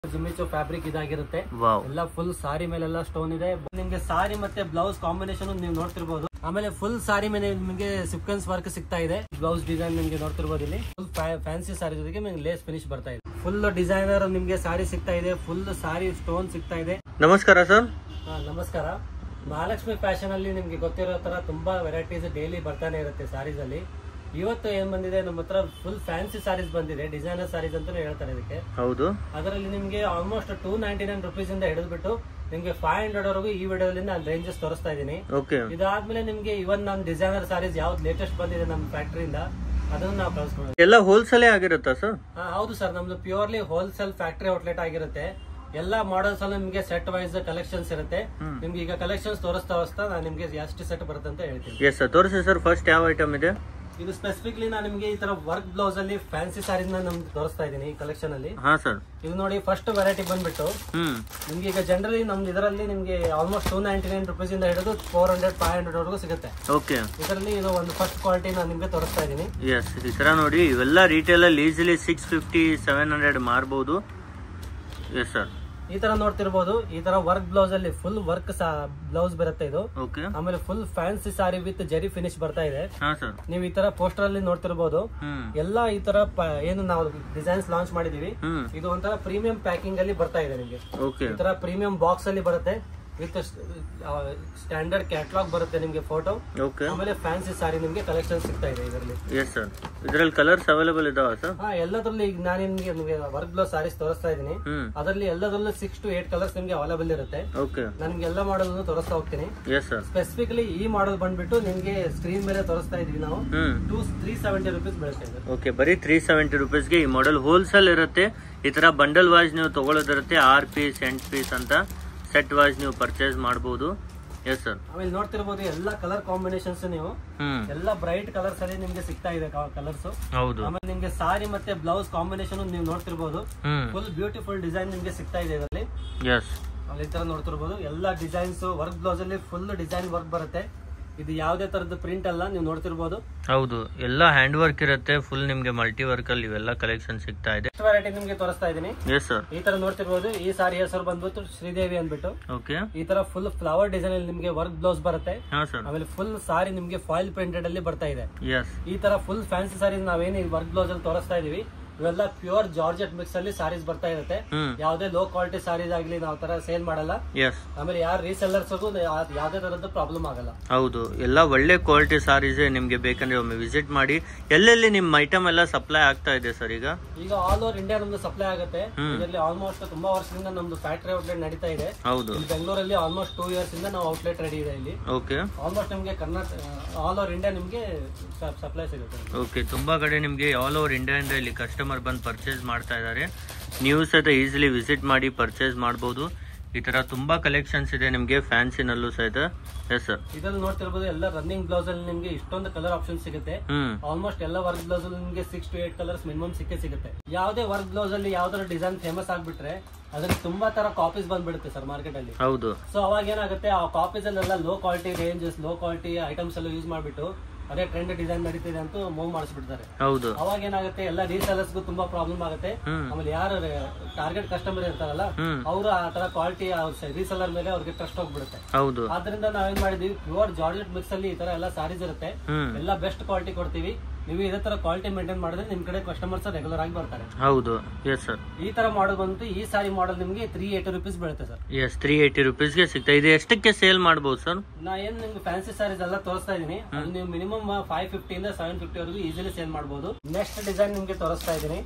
ಜಿಮ್ಮಿಚು fabric ಇದಾಗಿರುತ್ತೆ ಎಲ್ಲ full ಸಾರಿ ಮೇಲೆಲ್ಲ ಸ್ಟೋನ್ ಇದೆ. ನಿಮ್ಗೆ ಸಾರಿ ಮತ್ತೆ ಬ್ಲೌಸ್ ಕಾಂಬಿನೇಷನ್ ನೀವು ನೋಡ್ತಿರ್ಬೋದು. ಆಮೇಲೆ ಫುಲ್ ಸಾರಿ ಮೇಲೆ ನಿಮಗೆ ಸೀಕ್ವೆನ್ಸ್ ವರ್ಕ್ ಸಿಗ್ತಾ ಇದೆ. ಬ್ಲೌಸ್ ಡಿಸೈನ್ ನಿಮ್ಗೆ ನೋಡ್ತಿರ್ಬೋದು. ಇಲ್ಲಿ ಫುಲ್ ಫ್ಯಾನ್ಸಿ ಸಾರಿ ಜೊತೆಗೆ ನಿಮ್ಗೆ ಲೇಸ್ ಫಿನಿಶ್ ಬರ್ತಾ ಇದೆ. ಫುಲ್ ಡಿಸೈನರ್ ನಿಮ್ಗೆ ಸಾರಿ ಸಿಗ್ತಾ ಇದೆ. ಫುಲ್ ಸಾರಿ ಸ್ಟೋನ್ ಸಿಗ್ತಾ ಇದೆ. ನಮಸ್ಕಾರ ಸರ್. ನಮಸ್ಕಾರ. ಮಹಾಲಕ್ಷ್ಮಿ ಫ್ಯಾಷನ್ ಅಲ್ಲಿ ನಿಮ್ಗೆ ಗೊತ್ತಿರೋ ತರ ತುಂಬಾ ವೆರೈಟೀಸ್ ಡೈಲಿ ಬರ್ತಾನೆ ಇರುತ್ತೆ ಸಾರೀಸ್ ಅಲ್ಲಿ. ಇವತ್ತು ಏನ್ ಬಂದಿದೆ ನಮ್ಮ ಹತ್ರ ಫುಲ್ ಫ್ಯಾನ್ಸಿ ಸಾರೀಸ್ ಬಂದಿದೆ. ಡಿಸೈನರ್ ಸಾರೀಸ್ ಅಂತ ಹೇಳ್ತಾರೆ ಇದಕ್ಕೆ. ಹೌದು. ಅದರಲ್ಲಿ ನಿಮ್ಗೆ ಆಲ್ಮೋಸ್ಟ್ 299 ರುಪೀಸ್ ಇಂದ ಹಿಡಿದ್ಬಿಟ್ಟು ನಿಮ್ಗೆ 500 ವರೆಗೂ ಈ ವಿಡಿಯೋದಲ್ಲಿ ನಾನು ರೇಂಜಸ್ ತೋರಿಸ್ತಾ ಇದ್ದೀನಿ. ಇದಾದ್ಮೇಲೆ ನಿಮ್ಗೆ ಇವನ್ ನಾನು ಡಿಸೈನರ್ ಸಾರೀಸ್ ಯಾವ್ದು ಲೇಟೆಸ್ಟ್ ಬಂದಿದೆ ನಮ್ಮ ಫ್ಯಾಕ್ಟರಿಯಿಂದ ಅದನ್ನ ನಾವು ಕಳಿಸ್ಕೊಡ್ತೀವಿ. ಎಲ್ಲ ಹೋಲ್ಸೇಲ್ ಆಗಿರುತ್ತಾ ಸರ್? ಹೌದು ಸರ್, ನಮ್ದು ಪ್ಯೂರ್ಲಿ ಹೋಲ್ಸೇಲ್ ಫ್ಯಾಕ್ಟರಿ ಔಟ್ಲೆಟ್ ಆಗಿರುತ್ತೆ. ಎಲ್ಲಾ ಮಾಡಲ್ಸ್ ಅಲ್ಲಿ ನಿಮ್ಗೆ ಸೆಟ್ ವೈಸ್ ಕಲೆಕ್ಷನ್ಸ್ ಇರುತ್ತೆ. ನಿಮ್ಗೆ ಈಗ ಕಲೆಕ್ಷನ್ಸ್ ತೋರಿಸ್ತಾ ನಾನು ನಿಮ್ಗೆ ಎಷ್ಟು ಸೆಟ್ ಬರುತ್ತೆ ಅಂತ ಹೇಳ್ತೀನಿ. ಎಸ್ ಸರ್, ತೋರಿಸಿ ಸರ್. ಫಸ್ಟ್ ಯಾವ ಐಟಮ್ ಇದೆ? ಇದು ಸ್ಪೆಸಿಫಿಕ್ಲಿ ನಾನು ನಿಮ್ಗೆ ಈ ತರ ವರ್ಕ್ ಬ್ಲೌಸ್ ಅಲ್ಲಿ ಫ್ಯಾನ್ಸಿ ಸಾರೀಸ್ ನಮ್ಗೆ ತೋರಿಸ್ತಾ ಇದ್ದೀನಿ ಈ ಕಲೆಕ್ಷನ್ ಅಲ್ಲಿ. ಹಾ ಸರ್. ಇದು ನೋಡಿ ಫಸ್ಟ್ ವೆರೈಟಿ ಬಂದ್ಬಿಟ್ಟು ನಿಮ್ಗೆ ಈಗ ಜನರಲಿ ನಮ್ದು ಇದರಲ್ಲಿ ನಿಮ್ಗೆ ಆಲ್ಮೋಸ್ಟ್ 299 ರುಪೀಸ್ ಇಂದ ಹಿಡಿದು 400-500 ವರೆಗೂ ಸಿಗುತ್ತೆ. ಓಕೆ. ಇದರಲ್ಲಿ ಇದು ಒಂದು ಫಸ್ಟ್ ಕ್ವಾಲಿಟಿ ನಾನು ನಿಮ್ಗೆ ತೋರಿಸ್ತಾ ಇದ್ದೀನಿ. ಎಸ್, ಈ ತರ ನೋಡಿ ಇವೆಲ್ಲ ರಿಟೇಲ್ ಅಲ್ಲಿ ಈಸಿಲಿ 650-700 ಮಾರಬಹುದು. Yes sir. ಈ ತರ ನೋಡ್ತಿರ್ಬೋದು. ಈ ತರ ವರ್ಕ್ ಬ್ಲೌಸ್ ಅಲ್ಲಿ ಫುಲ್ ವರ್ಕ್ ಬ್ಲೌಸ್ ಬರುತ್ತೆ ಇದು. ಆಮೇಲೆ ಫುಲ್ ಫ್ಯಾನ್ಸಿ ಸಾರಿ ವಿತ್ ಜರಿ ಫಿನಿಶ್ ಬರ್ತಾ ಇದೆ. ನೀವು ಈ ತರ ಪೋಸ್ಟರ್ ಅಲ್ಲಿ ನೋಡ್ತಿರ್ಬೋದು. ಎಲ್ಲಾ ಈ ತರ ಏನು ನಾವು ಡಿಸೈನ್ಸ್ ಲಾಂಚ್ ಮಾಡಿದೀವಿ. ಇದು ಒಂಥರ ಪ್ರೀಮಿಯಂ ಪ್ಯಾಕಿಂಗ್ ಅಲ್ಲಿ ಬರ್ತಾ ಇದೆ ನಿಮ್ಗೆ. ಈ ತರ ಪ್ರೀಮಿಯಂ ಬಾಕ್ಸ್ ಅಲ್ಲಿ ಬರುತ್ತೆ ವಿತ್ ಸ್ಟ್ಯಾಂಡರ್ಡ್ ಕ್ಯಾಟಲಾಗ್ ಬರುತ್ತೆ ನಿಮ್ಗೆ ಫೋಟೋ. ಆಮೇಲೆ ಫ್ಯಾನ್ಸಿ ಸಾರಿ ನಿಮ್ಗೆ ಕಲೆಕ್ಷನ್ ಸಿಗ್ತಾ ಇದೆ ಇದರಲ್ಲಿ. Yes sir. ಇದರಲ್ಲಿ ಕಲರ್ಸ್ ಅವೈಲೇಬಲ್ ಇದಾವ ಸರ್? ಎಲ್ಲದ್ರಲ್ಲಿ ಈಗ ನಾನು ನಿಮ್ಗೆ ವರ್ಕ್ ಬ್ಲೌಸ್ ಸಾರೀಸ್ ತೋರಿಸ್ತಾ ಇದ್ದೀನಿ. ಅದರಲ್ಲಿ ಎಲ್ಲದರಲ್ಲೂ 6 to 8 ಕಲರ್ಸ್ ನಿಮ್ಗೆ ಅವೈಲೇಬಲ್ ಇರುತ್ತೆ. ನಾನು ನಿಮ್ಗೆ ಎಲ್ಲ ಮಾಡಲ್ ತೋರಿಸ್ತಾ ಹೋಗ್ತೀನಿ. ಸ್ಪೆಸಿಫಿಕಲಿ ಈ ಮಾಡಲ್ ಬಂದ್ಬಿಟ್ಟು ನಿಮ್ಗೆ ಸ್ಕ್ರೀನ್ ಮೇಲೆ ತೋರಿಸ್ತಾ ಇದೀವಿ ನಾವು. 370 ರುಪೀಸ್ ಬೀಳುತ್ತೆ. ಓಕೆ, ಬರೀ 370 ರುಪೀಸ್ಗೆ ಈ ಮಾಡೆಲ್ ಹೋಲ್ಸೇಲ್ ಇರುತ್ತೆ. ಈ ತರ ಬಂಡಲ್ ವಾಯ್ಸ್ ನೀವು ತಗೊಳ್ಳೋದಿರುತ್ತೆ. 6 ಪೀಸ್ 8 ಪೀಸ್ ಅಂತ ಸೆಟ್ ವಾಯ್ಸ್ ನೀವು ಪರ್ಚೇಸ್ ಮಾಡಬಹುದು. Yes sir. ಆಮೇಲೆ ನೋಡ್ತಿರ್ಬೋದು ಎಲ್ಲಾ ಕಲರ್ ಕಾಂಬಿನೇಷನ್ಸ್ ನೀವು ಎಲ್ಲಾ ಬ್ರೈಟ್ ಕಲರ್ಸ್ ಅಲ್ಲಿ ನಿಮ್ಗೆ ಸಿಗ್ತಾ ಇದೆ ಕಲರ್ಸ್. ಹೌದು. ಆಮೇಲೆ ನಿಮ್ಗೆ ಸಾರಿ ಮತ್ತೆ ಬ್ಲೌಸ್ ಕಾಂಬಿನೇಷನ್ ನೀವು ನೋಡ್ತಿರ್ಬೋದು. ಫುಲ್ ಬ್ಯೂಟಿಫುಲ್ ಡಿಸೈನ್ ನಿಮ್ಗೆ ಸಿಗ್ತಾ ಇದೆ ಇದರಲ್ಲಿ. ಎಸ್. ಈ ತರ ನೋಡ್ತಿರ್ಬೋದು ಎಲ್ಲಾ ಡಿಸೈನ್ಸ್ ವರ್ಕ್ ಬ್ಲೌಸ್ ಅಲ್ಲಿ ಫುಲ್ ಡಿಸೈನ್ ವರ್ಕ್ ಬರುತ್ತೆ. ಇದು ಯಾವುದೇ ತರದ ಪ್ರಿಂಟ್ ಅಲ್ಲ, ನೀವು ನೋಡ್ತಿರ್ಬೋದು. ಹೌದು, ಎಲ್ಲ ಹ್ಯಾಂಡ್ ವರ್ಕ್ ಇರುತ್ತೆ. ಫುಲ್ ನಿಮ್ಗೆ ಮಲ್ಟಿ ವರ್ಕ್ ಅಲ್ಲಿ ಇವೆಲ್ಲ ಕಲೆಕ್ಷನ್ ಸಿಗ್ತಾ ಇದೆ. ವೆರೈಟಿ ನಿಮ್ಗೆ ತೋರಿಸ್ತಾ ಇದೀನಿ. Yes sir. ಈ ತರ ನೋಡ್ತಿರ್ಬೋದು. ಈ ಸಾರಿ ಹೆಸರು ಬಂದ್ಬಿಟ್ಟು ಶ್ರೀದೇವಿ ಅಂದ್ಬಿಟ್ಟು. ಓಕೆ. ಈ ತರ ಫುಲ್ ಫ್ಲವರ್ ಡಿಸೈನ್ ಅಲ್ಲಿ ನಿಮ್ಗೆ ವರ್ಕ್ ಬ್ಲೌಸ್ ಬರುತ್ತೆ. ಆಮೇಲೆ ಫುಲ್ ಸಾರಿ ನಿಮ್ಗೆ ಫಾಯಿಲ್ ಪ್ರಿಂಟೆಡ್ ಅಲ್ಲಿ ಬರ್ತಾ ಇದೆ. ಈ ತರ ಫುಲ್ ಫ್ಯಾನ್ಸಿ ಸಾರಿ ನಾವೇನು ವರ್ಕ್ ಬ್ಲೌಸ್ ಅಲ್ಲಿ ತೋರಿಸ್ತಾ ಇದೀವಿ. ಇವೆಲ್ಲ ಪ್ಯೂರ್ ಜಾರ್ಜೆಟ್ ಮಿಕ್ಸ್ ಅಲ್ಲಿ ಸಾರೀಸ್ ಬರ್ತಾ ಇರುತ್ತೆ. ಯಾವುದೇ ಲೋ ಕ್ವಾಲಿಟಿ ಸಾರೀಸ್ ಆಗ್ಲಿ ನಾವು ತರ ಸೇಲ್ ಮಾಡಲ್ಲ. ಆಮೇಲೆ ಯಾರು ರೀಸೆಲ್ಲರ್ಸ್ ಯಾವ್ದೇ ತರದ್ದು ಪ್ರಾಬ್ಲಮ್ ಆಗಲ್ಲ. ಹೌದು, ಎಲ್ಲ ಒಳ್ಳೆ ಕ್ವಾಲಿಟಿ ಸಾರೀಸ್ ನಿಮ್ಗೆ ಬೇಕಂದ್ರೆ ಒಮ್ಮೆ ವಿಸಿಟ್ ಮಾಡಿ. ಎಲ್ಲೆಲ್ಲಿ ನಿಮ್ ಐಟಮ್ ಎಲ್ಲ ಸಪ್ಲೈ ಆಗ್ತಾ ಇದೆ ಸರ್? ಈಗ ಆಲ್ ಓವರ್ ಇಂಡಿಯಾ ನಮ್ದು ಸಪ್ಲೈ ಆಗುತ್ತೆ. ಇದರಲ್ಲಿ ಆಲ್ಮೋಸ್ಟ್ ತುಂಬಾ ವರ್ಷದಿಂದ ನಮ್ದು ಫ್ಯಾಕ್ಟರಿ ಔಟ್ಲೆಟ್ ನಡೀತಾ ಇದೆ. ಹೌದು. ಬೆಂಗಳೂರಲ್ಲಿ ಆಲ್ಮೋಸ್ಟ್ 2 years ಇಂದ ನಾವು ಔಟ್ಲೆಟ್ ರೆಡಿ ಇದೆ ಇಲ್ಲಿ. ಓಕೆ. ಆಲ್ಮೋಸ್ಟ್ ನಿಮ್ಗೆ ಕರ್ನಾಟಕ ಆಲ್ ಓವರ್ ಇಂಡಿಯಾ ನಿಮ್ಗೆ ಸಪ್ಲೈ ಸಿಗುತ್ತೆ. ಓಕೆ, ತುಂಬಾ ಕಡೆ ನಿಮ್ಗೆ ಆಲ್ ಓವರ್ ಇಂಡಿಯಾ ಇಂದ ಇಲ್ಲಿ ಕಸ್ಟಮರ್ ಬಂದು ಪರ್ಚೇಸ್ ಮಾಡ್ತಾ ಇದ್ದಾರೆ. ನೀವು ಸಹಿತ ಈಸಿಲಿ ವಿಸಿಟ್ ಮಾಡಿ ಪರ್ಚೇಸ್ ಮಾಡಬಹುದು. ಈ ತರ ತುಂಬಾ ಕಲೆಕ್ಷನ್ಸ್ ಇದೆ ನಿಮ್ಗೆ ಫ್ಯಾನ್ಸಿನಲ್ಲೂ ಸಹಿತ. Yes sir. ಇದರಲ್ಲಿ ನೋಡ್ತಿರ್ಬೋದು ಎಲ್ಲ ರನ್ನಿಂಗ್ ಬ್ಲೌಸ್ ಅಲ್ಲಿ ನಿಮ್ಗೆ ಇಷ್ಟೊಂದು ಕಲರ್ ಆಪ್ಷನ್ ಸಿಗುತ್ತೆ. ಆಲ್ಮೋಸ್ಟ್ ಎಲ್ಲ ವರ್ಕ್ ಬ್ಲೌಸ್ ಅಲ್ಲಿ ನಿಮ್ಗೆ 6 to 8 ಕಲರ್ಸ್ ಮಿನಿಮಮ್ ಸಿಗುತ್ತೆ. ಯಾವುದೇ ವರ್ಕ್ ಬ್ಲೌಸ್ ಅಲ್ಲಿ ಯಾವ್ದಾದ್ರು ಡಿಸೈನ್ ಫೇಮಸ್ ಆಗ್ಬಿಟ್ರೆ ಅದ್ರಲ್ಲಿ ತುಂಬಾ ತರ ಕಾಪೀಸ್ ಬಂದ್ಬಿಡುತ್ತೆ ಸರ್ ಮಾರ್ಕೆಟ್ ಅಲ್ಲಿ. ಹೌದು. ಸೊ ಅವಾಗ ಏನಾಗುತ್ತೆ, ಆ ಕಾಪೀಸ್ ಅಲ್ಲೆಲ್ಲ low quality ranges low quality items ಎಲ್ಲ ಯೂಸ್ ಮಾಡ್ಬಿಟ್ಟು ಅದೇ ಟ್ರೆಂಡ್ ಡಿಸೈನ್ ನಡೀತಿದೆ ಅಂತ ಮೂವ್ ಮಾಡಿಸ್ಬಿಡ್ತಾರೆ. ಹೌದು. ಅವಾಗ ಏನಾಗುತ್ತೆ, ಎಲ್ಲ ರೀಸೆಲರ್ಸ್ಗೂ ತುಂಬಾ ಪ್ರಾಬ್ಲಮ್ ಆಗುತ್ತೆ. ಆಮೇಲೆ ಯಾರು ಟಾರ್ಗೆಟ್ ಕಸ್ಟಮರ್ ಇರ್ತಾರಲ್ಲ ಅವರು ಆ ತರ ಕ್ವಾಲಿಟಿ ರೀಸೆಲರ್ ಮೇಲೆ ಅವ್ರಿಗೆ ಟ್ರಸ್ಟ್ ಹೋಗ್ಬಿಡುತ್ತೆ. ಹೌದು. ಆದ್ರಿಂದ ನಾವೇನ್ ಮಾಡಿದೀವಿ, ಪ್ಯೂರ್ ಜಾರ್ಜೆಟ್ ಮಿಕ್ಸ್ ಅಲ್ಲಿ ಈ ತರ ಎಲ್ಲ ಸಾರೀಸ್ ಇರುತ್ತೆ. ಎಲ್ಲ ಬೆಸ್ಟ್ ಕ್ವಾಲಿಟಿ ಕೊಡ್ತೀವಿ. ನೀವು ಇದೇ ತರ ಕ್ವಾಲಿಟಿ ಮೇಂಟೈನ್ ಮಾಡಿದ್ರೆ ನಿಮ್ ಕಡೆ ಕಸ್ಟಮರ್ಸ್ ರೆಗ್ಯುಲರ್ ಆಗಿ ಬರ್ತಾರೆ. ಹೌದು. Yes sir. ಈ ತರ ಮಾಡಲ್ ಬಂತು. ಈ ಸಾರಿ ಮಾಡಲ್ ನಿಮ್ಗೆ 380 ರುಪೀಸ್ ಬೀಳುತ್ತೆ ಸರ್. ಎಸ್, 380 ರುಪೀಸ್ಗೆ ಸಿಗ್ತಾ ಇದೆ. ಎಷ್ಟಕ್ಕೆ ಸೇಲ್ ಮಾಡಬಹುದು ಸರ್? ನಾ ಏನ್ ನಿಮ್ಗೆ ಫ್ಯಾನ್ಸಿ ಸಾರೀಸ್ ಎಲ್ಲ ತೋರಿಸ್ತಾ ಇದೀನಿ. ನೀವು ಮಿನಿಮಮ್ 550 ಇಂದ 750 ವರೆಗೂ ಈಸಿಲಿ ಸೇಲ್ ಮಾಡಬಹುದು. ನೆಕ್ಸ್ಟ್ ಡಿಸೈನ್ ನಿಮ್ಗೆ ತೋರಿಸ್ತಾ ಇದೀನಿ.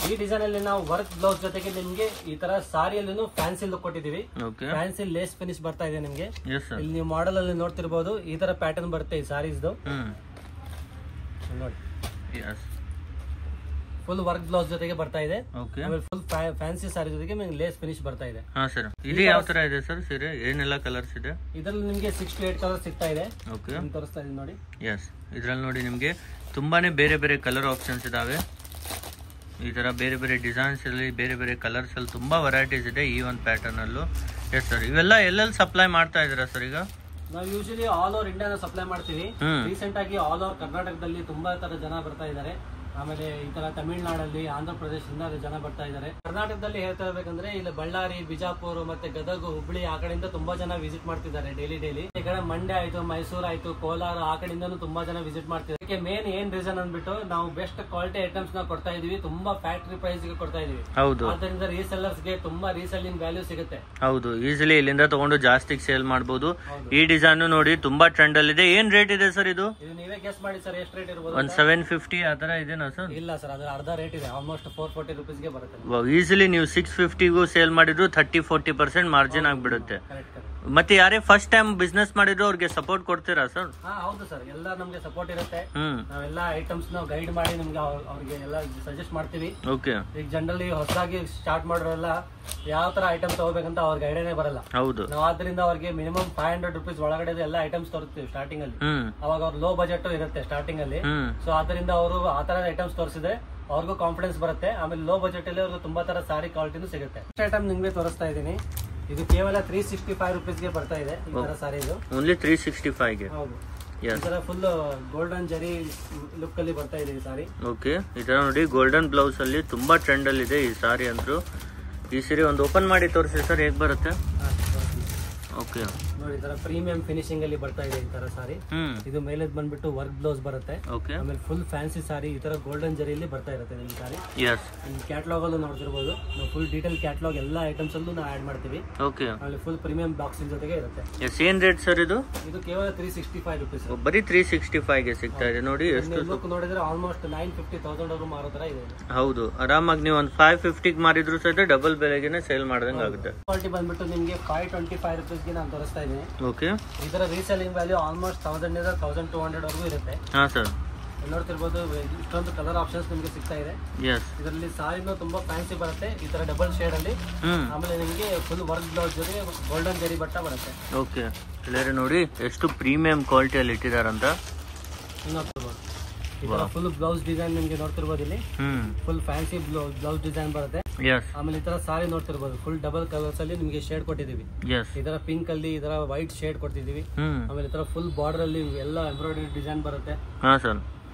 ಈ ಡಿಸೈನ್ ಅಲ್ಲಿ ನಾವು ವರ್ಕ್ ಬ್ಲೌಸ್ ಜೊತೆಗೆ ನಿಮ್ಗೆ ಈ ತರ ಸಾರಿಯಲ್ಲಿ ಫ್ಯಾನ್ಸಿ ಲುಕ್ ಕೊಟ್ಟಿದೀವಿ. ಫ್ಯಾನ್ಸಿ ಲೇಸ್ ಫಿನಿಶ್ ಬರ್ತಾ ಇದೆ ನಿಮ್ಗೆ. ಇಲ್ಲಿ ನೀವು ಮಾಡಲ್ ಅಲ್ಲಿ ನೋಡ್ತಿರ್ಬೋದು. ಈ ತರ ಪ್ಯಾಟರ್ನ್ ಬರುತ್ತೆ ಈ ಸಾರೀಸ್ದು. ನೋಡಿ, ಫುಲ್ ವರ್ಕ್ ಬ್ಲೌಸ್ ಜೊತೆಗೆ ಬರ್ತಾ ಇದೆ. ಫುಲ್ ಫ್ಯಾನ್ಸಿ ಸಾರಿ ಜೊತೆಗೆ ಲೇಸ್ ಫಿನಿಶ್ ಬರ್ತಾ ಇದೆ. ಇದು ಯಾವ ತರ ಇದೆ ಸರ್ ಸೀರೆ? ಏನೆಲ್ಲ ಕಲರ್ಸ್ ಇದೆ ಇದರಲ್ಲಿ? ನಿಮ್ಗೆ 6 to 8 ಕಲರ್ಸ್ ಸಿಗ್ತಾ ಇದೆ. ತೋರಿಸ್ತಾ ಇದೀನಿ ನೋಡಿ. ಎಸ್, ಇದ್ರಲ್ಲಿ ನೋಡಿ ನಿಮ್ಗೆ ತುಂಬಾನೇ ಬೇರೆ ಬೇರೆ ಕಲರ್ ಆಪ್ಷನ್ಸ್ ಇದಾವೆ. ಈ ತರ ಬೇರೆ ಬೇರೆ ಡಿಸೈನ್ಸ್ ಅಲ್ಲಿ ಬೇರೆ ಬೇರೆ ಕಲರ್ಸ್ ಅಲ್ಲಿ ತುಂಬಾ ವೆರೈಟೀಸ್ ಇದೆ ಈ ಒಂದು ಪ್ಯಾಟರ್ನ್ ಅಲ್ಲೂ. Yes sir. ಇವೆಲ್ಲ ಎಲ್ಲೆಲ್ಲಿ ಸಪ್ಲೈ ಮಾಡ್ತಾ ಇದೀರಾ ಸರ್ ಈಗ? ನಾವು usually all over India supply ಮಾಡ್ತೀವಿ. ರೀಸೆಂಟ್ ಆಗಿ ಆಲ್ ಓವರ್ ಕರ್ನಾಟಕದಲ್ಲಿ ತುಂಬಾ ತರ ಜನ ಬರ್ತಾ ಇದ್ದಾರೆ. ಆಮೇಲೆ ಈ ತರ ತಮಿಳ್ನಾಡಲ್ಲಿ, ಆಂಧ್ರ ಪ್ರದೇಶದಿಂದ ಜನ ಬರ್ತಾ ಇದ್ದಾರೆ. ಕರ್ನಾಟಕದಲ್ಲಿ ಹೇಳ್ತಾ ಇರ್ಬೇಕಂದ್ರೆ ಇಲ್ಲಿ ಬಳ್ಳಾರಿ, ಬಿಜಾಪುರ ಮತ್ತೆ ಗದಗ, ಹುಬ್ಳಿ ಆ ಕಡೆಯಿಂದ ತುಂಬಾ ಜನ ವಿಸಿಟ್ ಮಾಡ್ತಿದ್ದಾರೆ ಡೈಲಿ. ಈ ಕಡೆ ಮಂಡ್ಯ ಆಯ್ತು, ಮೈಸೂರು ಆಯ್ತು, ಕೋಲಾರ ಆ ಕಡೆಯಿಂದನೂ ತುಂಬಾ ಜನ ವಿಸಿಟ್ ಮಾಡ್ತಿದ್ದಾರೆ. ಇದಕ್ಕೆ ಮೇನ್ ಏನ್ ರೀಸನ್ ಅಂದ್ಬಿಟ್ಟು ನಾವು ಬೆಸ್ಟ್ ಕ್ವಾಲಿಟಿ ಐಟಮ್ಸ್ ನ ಕೊಡ್ತಾ ಇದೀವಿ, ತುಂಬಾ ಫ್ಯಾಕ್ಟರಿ ಪ್ರೈಸ್ ಗೆ ಕೊಡ್ತಾ ಇದೀವಿ. ಅದರಿಂದ ರೀಸೆಲ್ಲರ್ಸ್ ಗೆ ತುಂಬಾ ರೀಸೆಲ್ಲಿಂಗ್ ವ್ಯಾಲ್ಯೂ ಸಿಗುತ್ತೆ. ಹೌದು, ಈಸಿಲಿ ಇಲ್ಲಿಂದ ತಗೊಂಡು ಜಾಸ್ತಿ ಸೇಲ್ ಮಾಡಬಹುದು. ಈ ಡಿಸೈನ್ ನೋಡಿ ತುಂಬಾ ಟ್ರೆಂಡ್ ಅಲ್ಲಿ ಇದೆ. ಏನ್ ರೇಟ್ ಇದೆ ಸರ್ ಇದು? ನೀವೇ ಗೆಸ್ ಮಾಡಿ ಸರ್, ಎಷ್ಟು ರೇಟ್ ಇರಬಹುದು? 750 ಆತರ ಇದೆನಾ ಸರ್? ಇಲ್ಲ ಸರ್, ಅದ್ರ ಅರ್ಧ ರೇಟ್ ಇದೆ. ಆಲ್ಮೋಸ್ಟ್ 440 rupees ಗೆ ಬರುತ್ತೆ. ಈಸಿಲಿ ನೀವು 650ಗೂ ಸೇಲ್ ಮಾಡಿದ್ರು 30-40% ಮಾರ್ಜಿನ್ ಆಗ್ಬಿಡುತ್ತೆ. ಮತ್ತೆ ಯಾರೇ ಫಸ್ಟ್ ಟೈಮ್ ಬಿಸ್ನೆಸ್ ಮಾಡಿದ್ರು ಅವ್ರಿಗೆ ಸಪೋರ್ಟ್ ಕೊಡ್ತೀರಾ ಸರ್? ಹೌದು ಸರ್, ಎಲ್ಲ ನಮ್ಗೆ ಸಪೋರ್ಟ್ ಇರುತ್ತೆ. ನಾವೆಲ್ಲ ಐಟಮ್ಸ್ ನ ಗೈಡ್ ಮಾಡಿ ನಿಮ್ಗೆ ಅವ್ರಿಗೆ ಎಲ್ಲ ಸಜೆಸ್ಟ್ ಮಾಡ್ತೀವಿ. ಈಗ ಜನರಲಿ ಹೊಸದಾಗಿ ಸ್ಟಾರ್ಟ್ ಮಾಡೋರೆಲ್ಲ ಯಾವ ತರ ಐಟಮ್ಸ್ ತಗೋಬೇಕಂತ ಅವ್ರಿಗೆ ಐಡಿಯಾನೇ ಬರಲ್ಲ. ಹೌದು, ನಾವು ಆದ್ರಿಂದ ಅವ್ರಿಗೆ ಮಿನಿಮಮ್ 500 rupees ಒಳಗಡೆ ಎಲ್ಲ ಐಟಮ್ಸ್ ತೋರಿಸ್ತೀವಿ ಸ್ಟಾರ್ಟಿಂಗ್ ಅಲ್ಲಿ. ಅವಾಗ ಅವ್ರ ಲೋ ಬಜೆಟ್ ಇರುತ್ತೆ ಸ್ಟಾರ್ಟಿಂಗ್ ಅಲ್ಲಿ. ಸೊ ಅದರಿಂದ ಅವರು ಆ ತರ ಐಟಮ್ಸ್ ತೋರಿಸಿದ್ರೆ ಅವ್ರಿಗೂ ಕಾನ್ಫಿಡೆನ್ಸ್ ಬರುತ್ತೆ. ಆಮೇಲೆ ಲೋ ಬಜೆಟ್ ಅಲ್ಲಿ ಅವ್ರಿಗೆ ತುಂಬಾ ತರ ಸಾರಿ ಕ್ವಾಲಿಟಿನೂ ಸಿಗುತ್ತೆ. ಐಟಮ್ ನಿಮ್ಗೆ ತೋರಿಸ್ತಾ ಇದೀನಿ. ಇದು ಕೇವಲ 365 rupees ಗೆ ಬರ್ತಾ ಇದೆ ಈ ತರ ಸಾರಿ. ಇದು ಓನ್ಲಿ 365 ಗೆ. ಹೌದು, ಈ ತರ ಫುಲ್ ಗೋಲ್ಡನ್ ಜರಿ ಲುಕ್ ಅಲ್ಲಿ ಬರ್ತಾ ಇದೆ ಈ ಸಾರಿ. ಓಕೆ, ಈ ತರ ನೋಡಿ ಗೋಲ್ಡನ್ ಬ್ಲೌಸ್ ಅಲ್ಲಿ ತುಂಬಾ ಟ್ರೆಂಡ್ ಅಲ್ಲಿ ಇದೆ ಈ ಸಾರಿ ಅಂತೂ. ಈ ಸೀರೆ ಒಂದು ಓಪನ್ ಮಾಡಿ ತೋರಿಸಿ ಸರ್, ಹೇಗ್ ಬರುತ್ತೆ? ಓಕೆ ನೋಡಿ, ಈ ತರ ಪ್ರೀಮಿಯಂ ಫಿನಿಶಿಂಗ್ ಅಲ್ಲಿ ಬರ್ತಾ ಇದೆ ಈ ತರ ಸಾರಿ. ಇದು ಮೇಲೆ ಬಂದ್ಬಿಟ್ಟು ವರ್ಕ್ ಬ್ಲೌಸ್ ಬರುತ್ತೆ. ಆಮೇಲೆ ಫುಲ್ ಫ್ಯಾನ್ಸಿ ಸಾರಿ ಈ ತರ ಗೋಲ್ಡನ್ ಜರಿಯಲ್ಲಿ ಬರ್ತಾ ಇರುತ್ತೆ ನಿಮ್ ಸಾರಿ. ಕ್ಯಾಟಲಾಗ್ ಅಲ್ಲೂ ನೋಡ್ತಿರ್ಬೋದು, ನಾವು ಫುಲ್ ಡೀಟೇಲ್ ಕ್ಯಾಟಲಾಗ್ ಎಲ್ಲ ಐಟಮ್ಸ್ ಅಲ್ಲೂ ನಾವು ಆಡ್ ಮಾಡ್ತೀವಿ. ಆಮೇಲೆ ಫುಲ್ ಪ್ರೀಮಿಯಂ ಬಾಕ್ಸ್ ಜೊತೆಗೆ ಇರುತ್ತೆ. ಏನ್ ರೇಟ್ ಸರ್ ಇದು? ಇದು ಕೇವಲ 365 rupees. ಬರೀ 365 ಗೆ ಸಿಗ್ತಾ ಇದೆ ನೋಡಿ. ಎಷ್ಟು ಲುಕ್ ನೋಡಿದ್ರೆ ಆಲ್ಮೋಸ್ಟ್ 950,000 ಅವರು ಮಾರೋ ತರ ಇದೆ. ಹೌದು, ಆರಾಮಾಗಿ ನೀವು ಒಂದು 550 ಮಾರಿದ್ರು ಸಹಿತ ಡಬಲ್ ಬೆಲೆಗೆ ಸೇಲ್ ಮಾಡ್ದಂಗೆ ಆಗುತ್ತೆ. ಕ್ವಾಲಿಟಿ ಬಂದ್ಬಿಟ್ಟು ನಿಮ್ಗೆ 525 rupees ಗೆ ನಾನು ತೋರಿಸ್ತಾ ಇದ್ದೀನಿ. ಓಕೆ, ಇದರ ರೀಸೆಲ್ಲಿಂಗ್ ವ್ಯಾಲ್ಯೂ ಆಲ್ಮೋಸ್ಟ್ 1000 ಇಂದ 1200 ವರೆಗೂ ಇರುತ್ತೆ. ಹಾ ಸರ್, ನೋಡ್ತಿರ್ಬೋದು ಇಷ್ಟೊಂದು ಕಲರ್ ಆಪ್ಷನ್ಸ್ ನಿಮ್ಗೆ ಸಿಗ್ತಾ ಇದೆ. ಇದರಲ್ಲಿ ಸಾರಿನೂ ತುಂಬಾ ಫ್ಯಾನ್ಸಿ ಬರುತ್ತೆ ಈ ತರ ಡಬಲ್ ಶೇಡ್ ಅಲ್ಲಿ. ಆಮೇಲೆ ನಿಮ್ಗೆ ಫುಲ್ ವರ್ಕ್ ಬ್ಲೌಸ್ ಜೊತೆ ಗೋಲ್ಡನ್ ಜರಿ ಬಟ್ಟ ಬರುತ್ತೆ. ಓಕೆ, ಎಲ್ಲರೂ ನೋಡಿ ಎಷ್ಟು ಪ್ರೀಮಿಯಂ ಕ್ವಾಲಿಟಿಯಲ್ಲಿ ಇಟ್ಟಿದಾರಂತ. ನೋಡ್ತಿರ್ಬೋದು ಈ ತರ ಫುಲ್ ಬ್ಲೌಸ್ ಡಿಸೈನ್ ನಿಮ್ಗೆ ನೋಡ್ತಿರ್ಬೋದು. ಇಲ್ಲಿ ಫುಲ್ ಫ್ಯಾನ್ಸಿ ಬ್ಲೌಸ್ ಡಿಸೈನ್ ಬರುತ್ತೆ. ಆಮೇಲೆ ಈ ತರ ಸಾರಿ ನೋಡ್ತಿರ್ಬೋದು, ಫುಲ್ ಡಬಲ್ ಕಲರ್ಸ್ ಅಲ್ಲಿ ನಿಮ್ಗೆ ಶೇಡ್ ಕೊಟ್ಟಿದೀವಿ. ಈ ತರ ಪಿಂಕ್ ಅಲ್ಲಿ ಈ ತರ ವೈಟ್ ಶೇಡ್ ಕೊಟ್ಟಿದೀವಿ. ಆಮೇಲೆ ಈ ತರ ಫುಲ್ ಬಾರ್ಡರ್ ಅಲ್ಲಿ ಎಲ್ಲ ಎಂಬ್ರಾಯ್ಡರಿ ಡಿಸೈನ್ ಬರುತ್ತೆ. ಹಾ ಸರ್,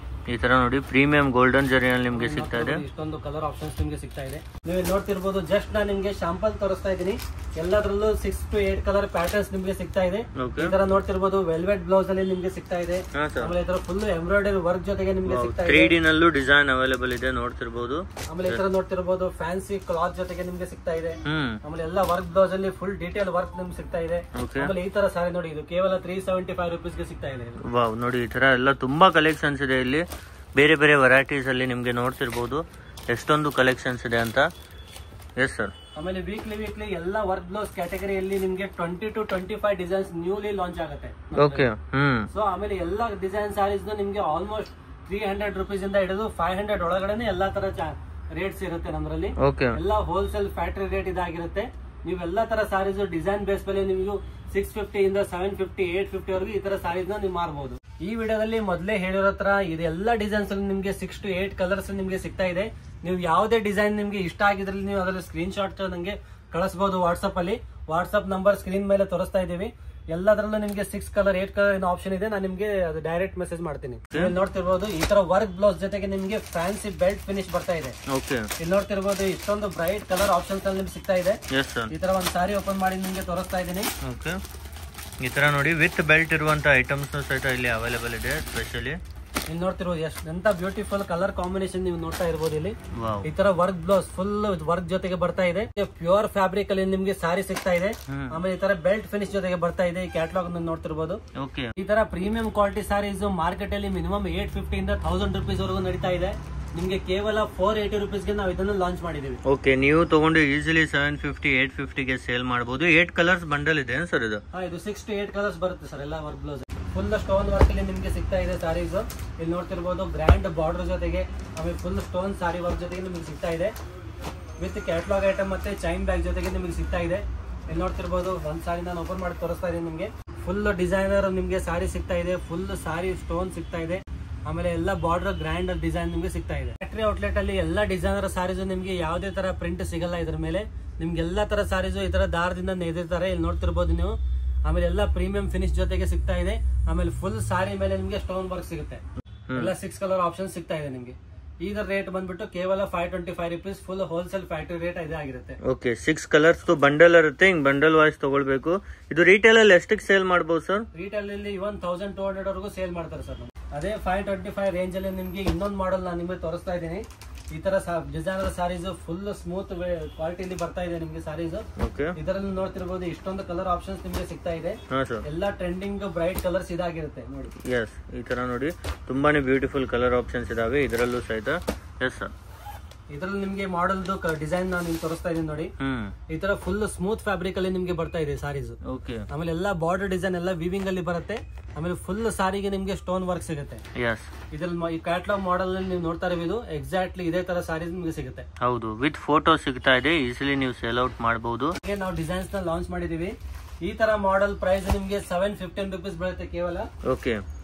ಈ ತರ ನೋಡಿ ಪ್ರೀಮಿಯಂ ಗೋಲ್ಡನ್ ಜರಿಯಲ್ಲಿ ನಿಮ್ಗೆ ಸಿಗ್ತಾ ಇದೆ. ಇಷ್ಟೊಂದು ಕಲರ್ ಆಪ್ಷನ್ಸ್ ನಿಮ್ಗೆ ಸಿಗ್ತಾ ಇದೆ. ನೀವು ನೋಡ್ತಿರ್ಬೋದು, ಜಸ್ಟ್ ನಾನು ನಿಮ್ಗೆ ಶಾಂಪಲ್ ತೋರಿಸ್ತಾ ಇದ್ದೀನಿ. ಎಲ್ಲದರಲ್ಲೂ 6 to 8 ಕಲರ್ ಪ್ಯಾಟರ್ನ್ಸ್ ನಿಮ್ಗೆ ಸಿಗ್ತಾ ಇದೆ. ಈ ತರ ನೋಡ್ತಿರ್ಬೋದು ವೆಲ್ವೆಟ್ ಬ್ಲೌಸ್ ಅಲ್ಲಿ ನಿಮ್ಗೆ ಸಿಗ್ತಾ ಇದೆ. ಆಮೇಲೆ ಈ ತರ ಫುಲ್ ಎಂಬ್ರಾಯ್ಡರಿ ವರ್ಕ್ ಜೊತೆಗೆ ನಿಮ್ಗೆ ಸಿಗ್ತಾ ಇದೆ. 3D ನಲ್ಲೂ ಡಿಸೈನ್ ಅವೈಲೇಬಲ್ ಇದೆ ನೋಡ್ತಿರ್ಬೋದು. ಆಮೇಲೆ ಈ ತರ ನೋಡ್ತಿರ್ಬೋದು ಫ್ಯಾನ್ಸಿ ಕ್ಲಾತ್ ಜೊತೆಗೆ ನಿಮ್ಗೆ ಸಿಗ್ತಾ ಇದೆ. ಆಮೇಲೆ ಎಲ್ಲ ವರ್ಕ್ ಬ್ಲೌಸ್ ಅಲ್ಲಿ ಫುಲ್ ಡೀಟೇಲ್ ವರ್ಕ್ ನಿಮ್ಗೆ ಸಿಗ್ತಾ ಇದೆ. ಆಮೇಲೆ ಈ ತರ ಸಾರಿ ನೋಡಿ, ಇದು ಕೇವಲ 375 rupees ಗೆ ಸಿಗ್ತಾ ಇದೆ. ವಾವ್, ನೋಡಿ ಈ ತರ ಎಲ್ಲ ತುಂಬಾ ಕಲೆಕ್ಷನ್ಸ್ ಇದೆ ಇಲ್ಲಿ. ಬೇರೆ ಬೇರೆ ವೆರೈಟೀಸ್ ಅಲ್ಲಿ ನಿಮ್ಗೆ ನೋಡ್ತಿರ್ಬೋದು ಎಷ್ಟೊಂದು ಕಲೆಕ್ಷನ್ಸ್ ಇದೆ ಅಂತ. Yes sir. ಆಮೇಲೆ ವೀಕ್ಲಿ ಎಲ್ಲ ವರ್ಕ್ ಬ್ಲೌಸ್ ಕ್ಯಾಟಗರಿಯಲ್ಲಿ ನಿಮ್ಗೆ 20 to 25 ಡಿಸೈನ್ಸ್ ನ್ಯೂಲಿ ಲಾಂಚ್ ಆಗುತ್ತೆ. ಓಕೆ, ಸೊ ಆಮೇಲೆ ಎಲ್ಲ ಡಿಸೈನ್ ಸಾರೀಸ್ ನಿಮ್ಗೆ ಆಲ್ಮೋಸ್ಟ್ 300 rupees ಇಂದ ಹಿಡಿದು 500 ಒಳಗಡೆ ಎಲ್ಲಾ ತರ ರೇಟ್ಸ್ ಇರುತ್ತೆ ನಮ್ಮಲ್ಲಿ. ಎಲ್ಲ ಹೋಲ್ಸೇಲ್ ಫ್ಯಾಕ್ಟರಿ ರೇಟ್ ಇದಾಗಿರುತ್ತೆ. ನೀವು ಎಲ್ಲಾ ತರ ಸಾರೀಸ್ ಡಿಸೈನ್ ಬೇಸ್ ಮೇಲೆ ನಿಮ್ಗೆ 650 ಇಂದ 750, 850 ವರೆಗೂ ಈ ತರ ಸಾರೀಸ್ ನ ನೀವು ಮಾರಬಹುದು. ಈ ವಿಡಿಯೋದಲ್ಲಿ ಮೊದಲೇ ಹೇಳಿರೋ ತರ ಇದೆಲ್ಲ ಡಿಸೈನ್ಸ್ ಅಲ್ಲಿ ನಿಮ್ಗೆ 6 to 8 ಕಲರ್ಸ್ ನಿಮ್ಗೆ ಸಿಗ್ತಾ ಇದೆ. ನೀವು ಯಾವುದೇ ಡಿಸೈನ್ ನಿಮ್ಗೆ ಇಷ್ಟ ಆಗಿದ್ರಲ್ಲಿ ನೀವು ಅದರಲ್ಲಿ ಸ್ಕ್ರೀನ್ ಶಾಟ್ ನಂಗೆ ಕಳಿಸಬಹುದು ವಾಟ್ಸ್ಆಪ್ ಅಲ್ಲಿ. ವಾಟ್ಸ್ಆಪ್ ನಂಬರ್ ಸ್ಕ್ರೀನ್ ಮೇಲೆ ತೋರಿಸ್ತಾ ಇದೀವಿ. ಎಲ್ಲದರಲ್ಲೂ ನಿಮ್ಗೆ 6 ಕಲರ್ 8 ಕಲರ್ ಏನೋ ಆಪ್ಷನ್ ಇದೆ. ನಾನು ನಿಮ್ಗೆ ಅದು ಡೈರೆಕ್ಟ್ ಮೆಸೇಜ್ ಮಾಡ್ತೀನಿ. ನೋಡ್ತಿರ್ಬೋದು ಈ ತರ ವರ್ಕ್ ಬ್ಲೌಸ್ ಜೊತೆಗೆ ನಿಮ್ಗೆ ಫ್ಯಾನ್ಸಿ ಬೆಲ್ಟ್ ಫಿನಿಶ್ ಬರ್ತಾ ಇದೆ. ಇಲ್ಲಿ ನೋಡ್ತಿರ್ಬೋದು ಇಷ್ಟೊಂದು ಬ್ರೈಟ್ ಕಲರ್ ಆಪ್ಷನ್ಸ್ ಅಲ್ಲಿ ನಿಮ್ಗೆ ಸಿಗ್ತಾ ಇದೆ. ಈ ತರ ಒಂದ್ ಸಾರಿ ಓಪನ್ ಮಾಡಿ ನಿಮ್ಗೆ ತೋರಿಸ್ತಾ ಇದೀನಿ. ಈ ತರ ನೋಡಿ ವಿತ್ ಬೆಲ್ಟ್ ಇರುವಂತ ಐಟಮ್ಸ್ ಸಹಿತ ಇಲ್ಲಿ ಅವೈಲೇಬಲ್ ಇದೆ. ಸ್ಪೆಷಲಿ ನೀವು ನೋಡ್ತಿರ್ಬೋದು ಎಂತ ಬ್ಯೂಟಿಫುಲ್ ಕಲರ್ ಕಾಂಬಿನೇಷನ್ ನೀವು ನೋಡ್ತಾ ಇರ್ಬೋದು. ಇಲ್ಲಿ ಈ ತರ ವರ್ಕ್ ಬ್ಲೌಸ್ ಫುಲ್ ವರ್ಕ್ ಜೊತೆಗೆ ಬರ್ತಾ ಇದೆ. ಪ್ಯೂರ್ ಫ್ಯಾಬ್ರಿಕ್ ಅಲ್ಲಿ ನಿಮ್ಗೆ ಸಾರಿ ಸಿಗ್ತಾ ಇದೆ. ಆಮೇಲೆ ಈ ತರ ಬೆಲ್ಟ್ ಫಿನಿಶ್ ಜೊತೆಗೆ ಬರ್ತಾ ಇದೆ. ಈ ಕ್ಯಾಟಲಾಗ್ ನೋಡ್ತಿರ್ಬೋದು. ಈ ತರ ಪ್ರೀಮಿಯಂ ಕ್ವಾಲಿಟಿ ಸಾರೀಸ್ ಮಾರ್ಕೆಟ್ ಅಲ್ಲಿ ಮಿನಿಮಮ್ 850 ಇಂದ 1000 rupees ವರೆಗೂ ನಡೀತಾ ಇದೆ. ನಿಮ್ಗೆ ಕೇವಲ 480 rupees ಗೆ ನಾವು ಇದನ್ನ ಲಾಂಚ್ ಮಾಡಿದೀವಿ. ಓಕೆ, ನೀವು ತಗೊಂಡು ಈಸಿಲಿ 750, 850 ಗೆ ಸೇಲ್ ಮಾಡಬಹುದು. 8 ಕಲರ್ಸ್ ಬಂಡಲ್ ಇದೆ ಸರ್ ಇದು? ಇದು 6 to 8 ಕಲರ್ಸ್ ಬರುತ್ತೆ ಸರ್. ಎಲ್ಲ work blouse full stone work ಅಲ್ಲಿ ನಿಮ್ಗೆ ಸಿಗ್ತಾ ಇದೆ ಸಾರೀಸ್. ಇಲ್ಲಿ ನೋಡ್ತಿರ್ಬೋದು ಗ್ರ್ಯಾಂಡ್ ಬಾರ್ಡರ್ ಜೊತೆಗೆ ಆಮೇಲೆ ಫುಲ್ ಸ್ಟೋನ್ ಸಾರಿ ವರ್ಕ್ ಜೊತೆಗೆ ನಿಮ್ಗೆ ಸಿಗ್ತಾ ಇದೆ. ವಿತ್ ಕ್ಯಾಟಲಾಗ್ ಐಟಮ್ ಮತ್ತೆ ಚೈನ್ ಬ್ಯಾಗ್ ಜೊತೆಗೆ ನಿಮ್ಗೆ ಸಿಗ್ತಾ ಇದೆ. ಇಲ್ಲಿ ನೋಡ್ತಿರ್ಬೋದು ಒಂದ್ ಸಾರಿ ನಾನು ಓಪನ್ ಮಾಡಿ ತೋರಿಸ್ತಾ ಇದೀನಿ ನಿಮ್ಗೆ. ಫುಲ್ ಡಿಸೈನರ್ ನಿಮ್ಗೆ ಸಾರಿ ಸಿಗ್ತಾ ಇದೆ. ಫುಲ್ ಸಾರಿ ಸ್ಟೋನ್ ಸಿಗ್ತಾ ಇದೆ. ಆಮೇಲೆ ಎಲ್ಲ ಬಾರ್ಡರ್ ಗ್ರ್ಯಾಂಡ್ ಡಿಸೈನ್ ನಿಮ್ಗೆ ಸಿಗ್ತಾ ಇದೆ. ಫ್ಯಾಕ್ಟರಿ ಔಟ್ಲೆಟ್ ಅಲ್ಲಿ ಎಲ್ಲ ಡಿಸೈನರ್ ಸಾರೀಸ್ ನಿಮ್ಗೆ ಯಾವುದೇ ತರ ಪ್ರಿಂಟ್ ಸಿಗಲ್ಲ. ಇದ್ರ ಮೇಲೆ ನಿಮ್ಗೆ ಎಲ್ಲಾ ತರ ಸಾರೀಸ್ ಈ ತರ ದಾರದಿಂದ ನೇದಿರ್ತಾರೆ. ಇಲ್ಲಿ ನೋಡ್ತಿರ್ಬೋದು ನೀವು. ಆಮೇಲೆ ಎಲ್ಲ ಪ್ರೀಮಿಯಂ ಫಿನಿಶ್ ಜೊತೆಗೆ ಸಿಗ್ತಾ ಇದೆ. ಆಮೇಲೆ ಫುಲ್ ಸಾರಿ ಮೇಲೆ ನಿಮ್ಗೆ ಸ್ಟೋನ್ ವರ್ಕ್ ಸಿಗುತ್ತೆ. ಎಲ್ಲ 6 ಕಲರ್ ಆಪ್ಷನ್ ಸಿಗ್ತಾ ಇದೆ ನಿಮ್ಗೆ. ಈಗ ರೇಟ್ ಬಂದ್ಬಿಟ್ಟು ಕೇವಲ 525 rupees full wholesale factory rate ಇದೇ ಆಗಿರುತ್ತೆ. ಓಕೆ 6 ಕಲರ್ಸ್ ಬಂಡಲ್ ಇರುತ್ತೆ, ಹಿಂಗ್ ಬಂಡಲ್ ವಾಯ್ಸ್ ತಗೊಳ್ಬೇಕು. ಇದು ರಿಟೇಲ್ ಅಲ್ಲಿ ಎಷ್ಟಕ್ಕೆ ಸೇಲ್ ಮಾಡಬಹುದು ಸರ್? ರಿಟೇಲ್ ಅಲ್ಲಿ ಇವನ್ 1200 ವರೆಗೂ ಸೇಲ್ ಮಾಡ್ತಾರೆ ಸರ್. ಅದೇ 525 ರೇಂಜ್ ಅಲ್ಲಿ ನಿಮ್ಗೆ ಇನ್ನೊಂದು ಮಾಡಲ್ ನಾನು ನಿಮಗೆ ತೋರಿಸ್ತಾ ಇದ್ದೀನಿ. ಈ ತರ ಡಿಸೈನರ್ ಸಾರೀಸ್ ಫುಲ್ ಸ್ಮೂತ್ ಕ್ವಾಲಿಟಿಲಿ ಬರ್ತಾ ಇದೆ ನಿಮ್ಗೆ ಸಾರೀಸ್. ಇದರಲ್ಲಿ ನೋಡ್ತಿರ್ಬೋದು ಇಷ್ಟೊಂದು ಕಲರ್ ಆಪ್ಷನ್ಸ್ ನಿಮ್ಗೆ ಸಿಗ್ತಾ ಇದೆ. ಎಲ್ಲ ಟ್ರೆಂಡಿಂಗ್ ಬ್ರೈಟ್ ಕಲರ್ಸ್ ಇದಾಗಿರುತ್ತೆ ನೋಡಿ. ಎಸ್, ಈ ತರ ನೋಡಿ ತುಂಬಾನೇ ಬ್ಯೂಟಿಫುಲ್ ಕಲರ್ ಆಪ್ಷನ್ಸ್ ಇದಾವೆ ಇದರಲ್ಲೂ ಸಹಿತ. ಎಸ್ ಸರ್, ಇದ್ರಲ್ಲಿ ನಿಮ್ಗೆ ಮಾಡೆಲ್ದು ಡಿಸೈನ್ ನಾನು ನಿಮ್ಗೆ ತೋರಿಸ್ತಾ ಇದೀನಿ ನೋಡಿ. ಈ ತರ ಫುಲ್ ಸ್ಮೂತ್ ಫ್ಯಾಬ್ರಿಕ್ ಅಲ್ಲಿ ನಿಮ್ಗೆ ಬರ್ತಾ ಇದೆ ಸಾರೀಸ್. ಆಮೇಲೆ ಎಲ್ಲಾ ಬಾರ್ಡರ್ ಡಿಸೈನ್ ಎಲ್ಲ ವಿವಿಂಗ್ ಅಲ್ಲಿ ಬರುತ್ತೆ. ಆಮೇಲೆ ಫುಲ್ ಸಾರಿಗೆ ನಿಮ್ಗೆ ಸ್ಟೋನ್ ವರ್ಕ್ ಸಿಗುತ್ತೆ. ಇದ್ರಲ್ಲಿ ಈ ಕ್ಯಾಟಲಾಗ್ ಮಾಡೆಲ್ ನೀವು ನೋಡ್ತಾ ಇರೋದು ಎಕ್ಸಾಕ್ಟ್ಲಿ ಇದೇ ತರ ಸಾರೀಸ್ ನಿಮ್ಗೆ ಸಿಗುತ್ತೆ. ಹೌದು, ವಿತ್ ಫೋಟೋ ಸಿಗ್ತಾ ಇದೆ, ಈಸಿಲಿ ನೀವು ಸೇಲ್ ಔಟ್ ಮಾಡಬಹುದು. ನಾವು ಡಿಸೈನ್ಸ್ ನ ಲಾಂಚ್ ಮಾಡಿದೀವಿ. ಈ ತರ ಮಾಡೆಲ್ ಪ್ರೈಸ್ ನಿಮ್ಗೆ 715 rupees ಬರುತ್ತೆ ಕೇವಲ.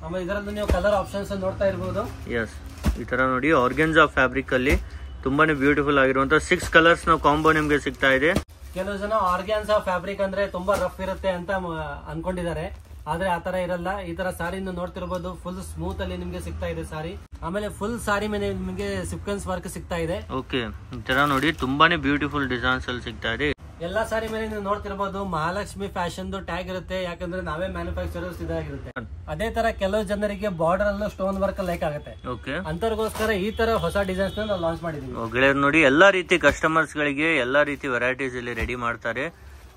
ಆಮೇಲೆ ಇದರಲ್ಲಿ ನೀವು ಕಲರ್ ಆಪ್ಷನ್ಸ್ ನೋಡ್ತಾ ಇರಬಹುದು. ಎಸ್, ಈ ತರ ನೋಡಿ ಆರ್ಗೆನ್ಜಾ ಫ್ಯಾಬ್ರಿಕ್ ಅಲ್ಲಿ ತುಂಬಾನೇ ಬ್ಯೂಟಿಫುಲ್ ಆಗಿರುವಂತ 6 ಕಲರ್ಸ್ ನ ಕಾಂಬೋ ನಿಮ್ಗೆ ಸಿಗ್ತಾ ಇದೆ. ಕೆಲವು ಜನ ಆರ್ಗ್ಯಾನ್ಸಾ ಫ್ಯಾಬ್ರಿಕ್ ಅಂದ್ರೆ ತುಂಬಾ ರಫ್ ಇರುತ್ತೆ ಅಂತ ಅನ್ಕೊಂಡಿದ್ದಾರೆ, ಆದ್ರೆ ಆತರ ಇರಲ್ಲ. ಈ ತರ ಸಾರಿ ನೋಡ್ತಿರ್ಬೋದು ಫುಲ್ ಸ್ಮೂತ್ ಅಲ್ಲಿ ನಿಮ್ಗೆ ಸಿಗ್ತಾ ಇದೆ ಸಾರಿ. ಆಮೇಲೆ ಫುಲ್ ಸಾರಿ ಮೇಲೆ ನಿಮ್ಗೆ ಸೀಕ್ವೆನ್ಸ್ ವರ್ಕ್ ಸಿಗ್ತಾ ಇದೆ. ಓಕೆ, ಈ ತರ ನೋಡಿ ತುಂಬಾನೇ ಬ್ಯೂಟಿಫುಲ್ ಡಿಸೈನ್ಸ್ ಅಲ್ಲಿ ಸಿಗ್ತಾ ಇದೆ. ಎಲ್ಲಾ ಸಾರಿ ಮೇಲೆ ನೀವು ನೋಡ್ತಿರ್ಬೋದು ಮಹಾಲಕ್ಷ್ಮಿ ಫ್ಯಾಷನ್ ಟ್ಯಾಗ್ ಇರುತ್ತೆ, ಯಾಕಂದ್ರೆ ನಾವೇ ಮ್ಯಾನುಫ್ಯಾಕ್ಚರರ್ಸ್ ಇದಾಗಿರುತ್ತೆ. ಅದೇ ತರ ಕೆಲವು ಜನರಿಗೆ ಬಾರ್ಡರ್ ಅಲ್ಲೂ ಸ್ಟೋನ್ ವರ್ಕ್ ಲೈಕ್ ಆಗುತ್ತೆ. ಅಂತವ್ರಿಗೋಸ್ಕರ ಈ ತರ ಹೊಸ ಡಿಸೈನ್ಸ್ ನಾವು ಲಾಂಚ್ ಮಾಡಿದೀವಿ. ನೋಡಿ ಎಲ್ಲಾ ರೀತಿ ಕಸ್ಟಮರ್ಸ್ ಗಳಿಗೆ ಎಲ್ಲಾ ರೀತಿ ವೆರೈಟೀಸ್ ಇಲ್ಲಿ ರೆಡಿ ಮಾಡ್ತಾರೆ.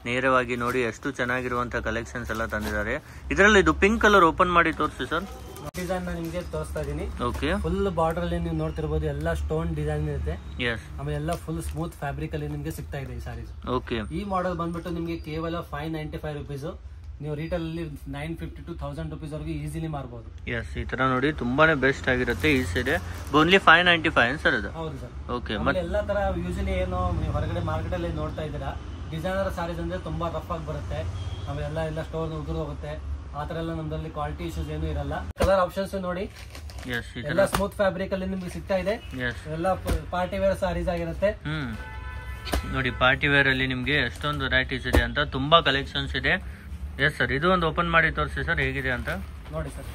ನೇರವಾಗಿ ನೋಡಿ ಎಷ್ಟು ಚೆನ್ನಾಗಿರುವಂತಹ ಕಲೆಕ್ಷನ್ಸ್ ಎಲ್ಲ ತಂದಿದ್ದಾರೆ. ಇದರಲ್ಲಿ ಇದು ಪಿಂಕ್ ಕಲರ್ ಓಪನ್ ಮಾಡಿ ತೋರಿಸಿ ಸರ್. ಡಿಸೈನ್ ನಿಮ್ಗೆ ತೋರಿಸ್ತಾ ಇದೀನಿ. ಫುಲ್ ಬಾರ್ಡರ್ ಅಲ್ಲಿ ನೀವು ನೋಡ್ತಿರ್ಬೋದು ಎಲ್ಲ ಸ್ಟೋನ್ ಡಿಸೈನ್ ಇರುತ್ತೆ. ಆಮೇಲೆ ಎಲ್ಲ ಫುಲ್ ಸ್ಮೂತ್ ಫ್ಯಾಬ್ರಿಕ್ ಅಲ್ಲಿ ನಿಮ್ಗೆ ಸಿಗ್ತಾ ಇದೆ ಈ ಸಾರೀಸ್. ಈ ಮಾಡೆಲ್ ಬಂದ್ಬಿಟ್ಟು ನಿಮ್ಗೆ ಕೇವಲ 595 rupees. ನೀವು ರಿಟೇಲ್ ಅಲ್ಲಿ 950 to 1000 rupees ವರೆಗೂ ಈಸಿಲಿ ಮಾರಬಹುದು. ಎಸ್, ಈ ತರ ನೋಡಿ ತುಂಬಾನೇ ಬೆಸ್ಟ್ ಆಗಿರುತ್ತೆ. ಈಸಿ ಇದೆ, ಓನ್ಲಿ 595 ಸರ್ ಅದು. ಹೌದು ಸರ್. ಓಕೆ, ಮತ್ತೆ ಎಲ್ಲಾ ತರ ಯೂಶಲಿ ಏನು ನೀವು ಹೊರಗಡೆ ಮಾರ್ಕೆಟ್ ಅಲ್ಲಿ ನೋಡ್ತಾ ಇದ್ದೀರಾ ಡಿಸೈನರ್ ಸಾರೀಸ್ ಅಂದ್ರೆ ತುಂಬಾ ರಫ್ ಆಗಿ ಬರುತ್ತೆ. ಆಮೇಲೆ ಎಲ್ಲ ಸ್ಟೋನ್ ಉದುರು ಹೋಗುತ್ತೆ. ಆತರ ಎಲ್ಲ ನಮ್ದಲ್ಲಿ ಕ್ವಾಲಿಟಿ ಇಶ್ಯೂಸ್ ಏನು ಇರಲ್ಲ. ಕಲರ್ ಆಪ್ಷನ್ಸ್ ನೋಡಿ, ಎಲ್ಲ ಸ್ಮೂತ್ ಫ್ಯಾಬ್ರಿಕ್ ಅಲ್ಲಿ ನಿಮ್ಗೆ ಸಿಗ್ತಾ ಇದೆ. ಎಲ್ಲ ಪಾರ್ಟಿ ವೇರ್ ಸಾರೀಸ್ ಆಗಿರುತ್ತೆ ನೋಡಿ. ಪಾರ್ಟಿ ವೇರ್ ಅಲ್ಲಿ ನಿಮ್ಗೆ ಎಷ್ಟೊಂದು ವೆರೈಟೀಸ್ ಇದೆ ಅಂತ ತುಂಬಾ ಕಲೆಕ್ಷನ್ಸ್ ಇದೆ. ಎಸ್ ಸರ್, ಇದು ಒಂದು ಓಪನ್ ಮಾಡಿ ತೋರಿಸಿ ಸರ್ ಹೇಗಿದೆ ಅಂತ ನೋಡಿ ಸರ್.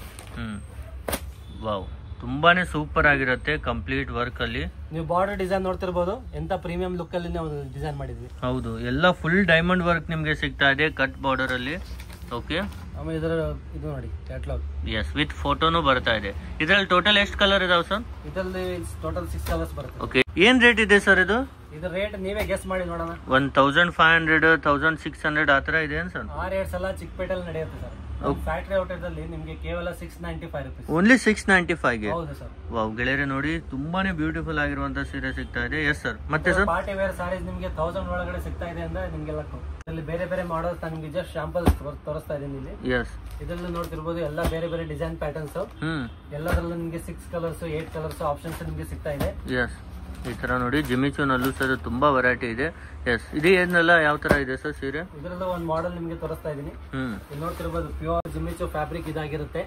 ವಾವ್, ತುಂಬಾನೇ ಸೂಪರ್ ಆಗಿರುತ್ತೆ ಕಂಪ್ಲೀಟ್ ವರ್ಕ್ ಅಲ್ಲಿ. ನೀವು ಬಾರ್ಡರ್ ಡಿಸೈನ್ ನೋಡ್ತಿರ್ಬೋದು, ಎಂತ ಪ್ರೀಮಿಯಂ ಲುಕ್ ಅಲ್ಲಿ ನಾವು ಡಿಸೈನ್ ಮಾಡಿದ್ವಿ. ಹೌದು, ಎಲ್ಲ ಫುಲ್ ಡೈಮಂಡ್ ವರ್ಕ್ ನಿಮ್ಗೆ ಸಿಗ್ತಾ ಇದೆ ಕಟ್ ಬಾರ್ಡರ್ ಅಲ್ಲಿ. ಓಕೆ, ಆಮೇಲೆ ಇದರ ಇದು ನೋಡಿ ಕ್ಯಾಟಲಾಗ್. ಎಸ್, ವಿತ್ ಫೋಟೋನು ಬರ್ತಾ ಇದೆ. ಇದರಲ್ಲಿ ಟೋಟಲ್ ಎಷ್ಟು ಕಲರ್ ಇದಾವೆ ಸರ್? ಇದರಲ್ಲಿ ಟೋಟಲ್ 6 ಕಲರ್ಸ್ ಬರುತ್ತೆ. ಓಕೆ, ಏನ್ ರೇಟ್ ಇದೆ ಸರ್ ಇದು? ಇದು ರೇಟ್ ನೀವೇ ಗೆಸ್ ಮಾಡಿ ನೋಡೋಣ. 1500, 1600 ಆತರ ಇದೆ ಏನ್ ಸರ್? ಆ ರೇಟ್ಸ್ ಎಲ್ಲ ಚಿಕ್ಕಪೇಟೆಲ್ ನಡೆಯುತ್ತೆ ಸರ್. ಫ್ಯಾಕ್ಟರಿ ಔಟ್ಲೆಟ್ ಅಲ್ಲಿ ನಿಮಗೆ ಕೇವಲ 695 rupees. ಓನ್ಲಿ 695 ಗೆ? ಹೌದು ಸರ್. ವಾವ್ ಗೆಳೆಯರೆ ನೋಡಿ ತುಂಬಾನೇ ಬ್ಯೂಟಿಫುಲ್ ಆಗಿರುವಂತ ಸೀರೆ ಸಿಗ್ತಾ ಇದೆ. ಎಸ್ ಸರ್, ಮತ್ತೆ ಸರ್ ಪಾರ್ಟಿ ವೇರ್ ಸಾರೀಸ್ ನಿಮಗೆ 1000 ಒಳಗಡೆ ಸಿಗ್ತಾ ಇದೆ ಅಂದ್ರೆ ನಿಮ್ಗೆಲ್ಲ ಇಲ್ಲಿ ಬೇರೆ ಬೇರೆ ಮಾಡಲ್ಸ್ ನಿಮ್ಗೆ ಜಸ್ಟ್ ಶಾಂಪಲ್ ತೋರಿಸ್ತಾ ಇದೀನಿ ಇಲ್ಲಿ. ಎಸ್, ಇದರಲ್ಲಿ ನೋಡ್ತಿರ್ಬೋದು ಎಲ್ಲ ಬೇರೆ ಬೇರೆ ಡಿಸೈನ್ ಪ್ಯಾಟರ್ನ್ಸ್. ಎಲ್ಲದರಲ್ಲೂ ನಿಮ್ಗೆ 6 ಕಲರ್ಸ್ 8 ಕಲರ್ಸ್ ಆಪ್ಷನ್ಸ್ ನಿಮ್ಗೆ ಸಿಗ್ತಾ ಇದೆ. ಎಸ್, ಈ ತರ ನೋಡಿ ಜಿಮಿಚೂನಲ್ಲೂ ಸರ್ ತುಂಬಾ ವೆರೈಟಿ ಇದೆ. ಎಸ್, ಇದು ಏನೆಲ್ಲ ಯಾವ ತರ ಇದೆ ಸರ್ ಸೀರೆ? ಇದರಲ್ಲೂ ಒಂದು ಮಾಡೆಲ್ ನಿಮ್ಗೆ ತೋರಿಸ್ತಾ ಇದೀನಿ. ಇಲ್ಲಿ ನೋಡ್ತಿರ್ಬೋದು ಪ್ಯೂರ್ ಜಿಮಿಚೂ ಫ್ಯಾಬ್ರಿಕ್ ಇದಾಗಿರುತ್ತೆ.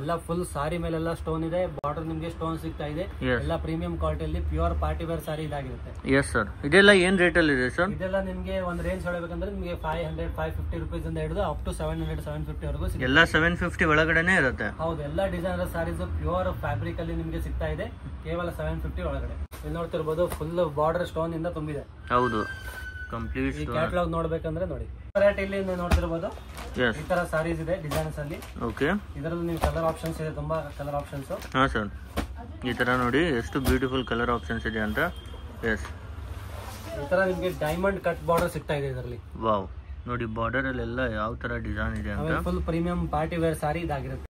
ಎಲ್ಲ ಫುಲ್ ಸಾರಿ ಮೇಲೆಲ್ಲ ಸ್ಟೋನ್ ಇದೆ, ಬಾರ್ಡರ್ ನಿಮ್ಗೆ ಸ್ಟೋನ್ ಸಿಗ್ತಾ ಇದೆ. ಎಲ್ಲ ಪ್ರೀಮಿಯಂ ಕ್ವಾಲಿಟಿಯಲ್ಲಿ ಪ್ಯೂರ್ ಪಾರ್ಟಿ ವೇರ್ ಸಾರಿ ಇದಾಗಿರುತ್ತೆ. ಎಸ್ ಸರ್, ಇದೆಲ್ಲ ಏನ್ ರೇಟ್ ಅಲ್ಲಿ ಇದೆ ಸರ್? ಇದೆಲ್ಲ ನಿಮ್ಗೆ ಒಂದು ರೇಂಜ್ ಹೇಳಬೇಕಂದ್ರೆ ನಿಮ್ಗೆ 500, 550 rupees ಇಂದ ಹಿಡಿದು ಅಪ್ ಟು 700, 750 ವರೆಗೂ ಸಿಗುತ್ತೆ. ಎಲ್ಲ 750 ಒಳಗಡೆನೆ ಇರುತ್ತೆ? ಹೌದು, ಎಲ್ಲ ಡಿಸೈನರ್ ಸಾರೀಸ್ ಪ್ಯೂರ್ ಫ್ಯಾಬ್ರಿಕ್ ಅಲ್ಲಿ ನಿಮ್ಗೆ ಸಿಗ್ತಾ ಇದೆ ಕೇವಲ 750 ಒಳಗಡೆ. ಇಲ್ಲಿ ನೋಡ್ತಿರ್ಬೋದು ಫುಲ್ ಬಾರ್ಡರ್ ಸ್ಟೋನ್ ಇಂದ ತುಂಬಿದೆ. ಹೌದು, ಕಂಪ್ಲೀಟ್. ಈ ಕ್ಯಾಟಲಾಗ್ ನೋಡ್ಬೇಕಂದ್ರೆ ನೋಡಿ ವೆರೈಟಿಲಿ ನೋಡ್ತಿರ್ಬೋದು ಈ ತರ ಸಾರೀಸ್ ಇದೆ ಡಿಸೈನ್ಸ್ ಅಲ್ಲಿ. ಓಕೆ, ಇದರಲ್ಲಿ ನೀವು ಕಲರ್ ಆಪ್ಷನ್ಸ್ ಇದೆ, ತುಂಬಾ ಕಲರ್ ಆಪ್ಷನ್ಸ್. ಹಾ ಸರ್, ಈ ತರ ನೋಡಿ ಎಷ್ಟು ಬ್ಯೂಟಿಫುಲ್ ಕಲರ್ ಆಪ್ಷನ್ಸ್ ಇದೆ ಅಂತ. ಎಸ್, ಈ ತರ ನಿಮ್ಗೆ ಡೈಮಂಡ್ ಕಟ್ ಬಾರ್ಡರ್ ಸಿಗ್ತಾ ಇದೆ ಇದರಲ್ಲಿ. ವಾವ್, ನೋಡಿ ಬಾರ್ಡರ್ ಅಲ್ಲೆಲ್ಲ ಯಾವ ತರ ಡಿಸೈನ್ ಇದೆ ಅಂತ. ಫುಲ್ ಪ್ರೀಮಿಯಂ ಪಾರ್ಟಿ ವೇರ್ ಸಾರಿ ಇದಾಗಿರುತ್ತೆ.